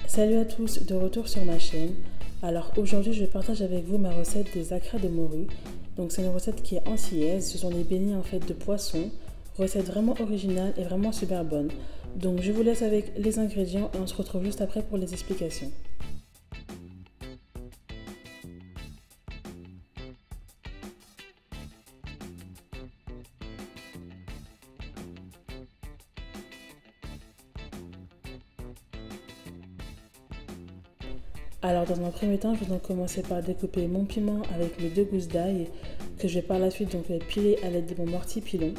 Salut à tous, de retour sur ma chaîne. Alors aujourd'hui je partage avec vous ma recette des acras de morue. Donc c'est une recette qui est antillaise, ce sont des beignets en fait de poisson. Recette vraiment originale et vraiment super bonne. Donc je vous laisse avec les ingrédients et on se retrouve juste après pour les explications. Alors dans un premier temps, je vais donc commencer par découper mon piment avec mes 2 gousses d'ail que je vais par la suite donc piler à l'aide de mon mortier pilon.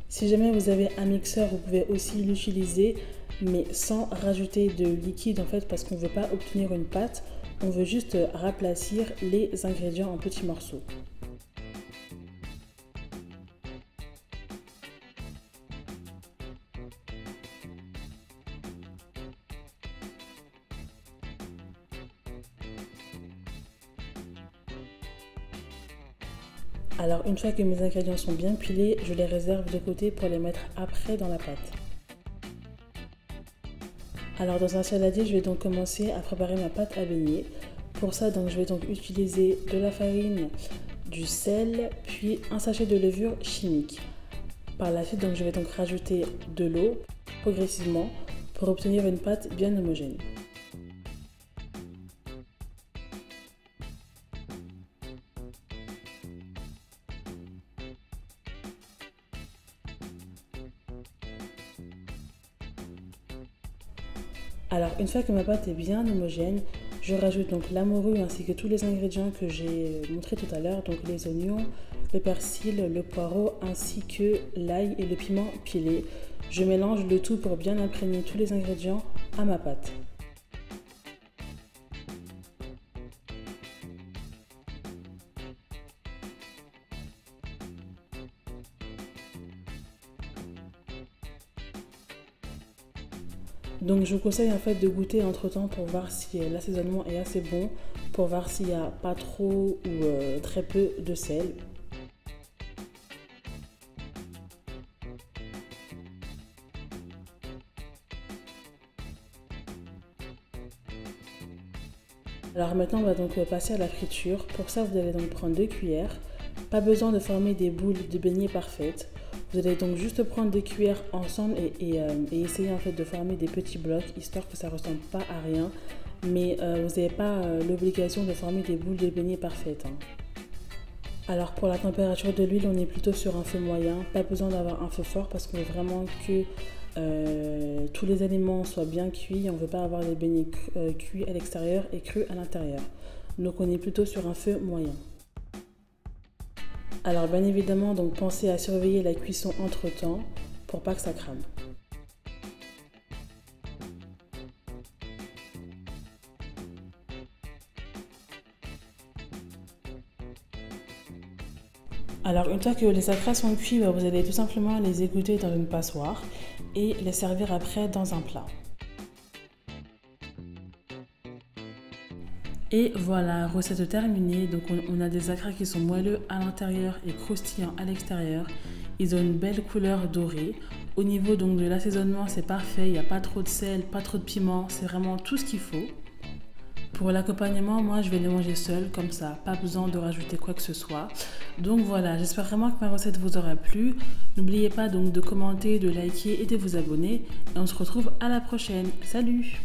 Si jamais vous avez un mixeur, vous pouvez aussi l'utiliser, mais sans rajouter de liquide en fait, parce qu'on ne veut pas obtenir une pâte, on veut juste raplatir les ingrédients en petits morceaux. Alors une fois que mes ingrédients sont bien pilés, je les réserve de côté pour les mettre après dans la pâte. Alors dans un saladier, je vais donc commencer à préparer ma pâte à beignets. Pour ça, donc, je vais donc utiliser de la farine, du sel, puis un sachet de levure chimique. Par la suite, donc, je vais donc rajouter de l'eau progressivement pour obtenir une pâte bien homogène. Alors une fois que ma pâte est bien homogène, je rajoute donc la morue ainsi que tous les ingrédients que j'ai montrés tout à l'heure, donc les oignons, le persil, le poireau ainsi que l'ail et le piment pilé. Je mélange le tout pour bien imprégner tous les ingrédients à ma pâte. Donc je vous conseille en fait de goûter entre temps pour voir si l'assaisonnement est assez bon, pour voir s'il n'y a pas trop ou très peu de sel. Alors maintenant on va donc passer à la friture. Pour ça vous allez donc prendre 2 cuillères. Pas besoin de former des boules de beignets parfaites. Vous allez donc juste prendre des cuillères ensemble et essayer en fait de former des petits blocs histoire que ça ne ressemble pas à rien. Mais vous n'avez pas l'obligation de former des boules de beignets parfaites. Alors pour la température de l'huile, on est plutôt sur un feu moyen. Pas besoin d'avoir un feu fort parce qu'on veut vraiment que tous les aliments soient bien cuits. On ne veut pas avoir des beignets cuits à l'extérieur et crus à l'intérieur. Donc on est plutôt sur un feu moyen. Alors bien évidemment, donc pensez à surveiller la cuisson entre temps pour pas que ça crame. Alors une fois que les acras sont cuits, vous allez tout simplement les égoutter dans une passoire et les servir après dans un plat. Et voilà, recette terminée. Donc on a des acras qui sont moelleux à l'intérieur et croustillants à l'extérieur. Ils ont une belle couleur dorée. Au niveau donc de l'assaisonnement, c'est parfait. Il n'y a pas trop de sel, pas trop de piment. C'est vraiment tout ce qu'il faut. Pour l'accompagnement, moi je vais les manger seul comme ça. Pas besoin de rajouter quoi que ce soit. Donc voilà, j'espère vraiment que ma recette vous aura plu. N'oubliez pas donc de commenter, de liker et de vous abonner. Et on se retrouve à la prochaine. Salut!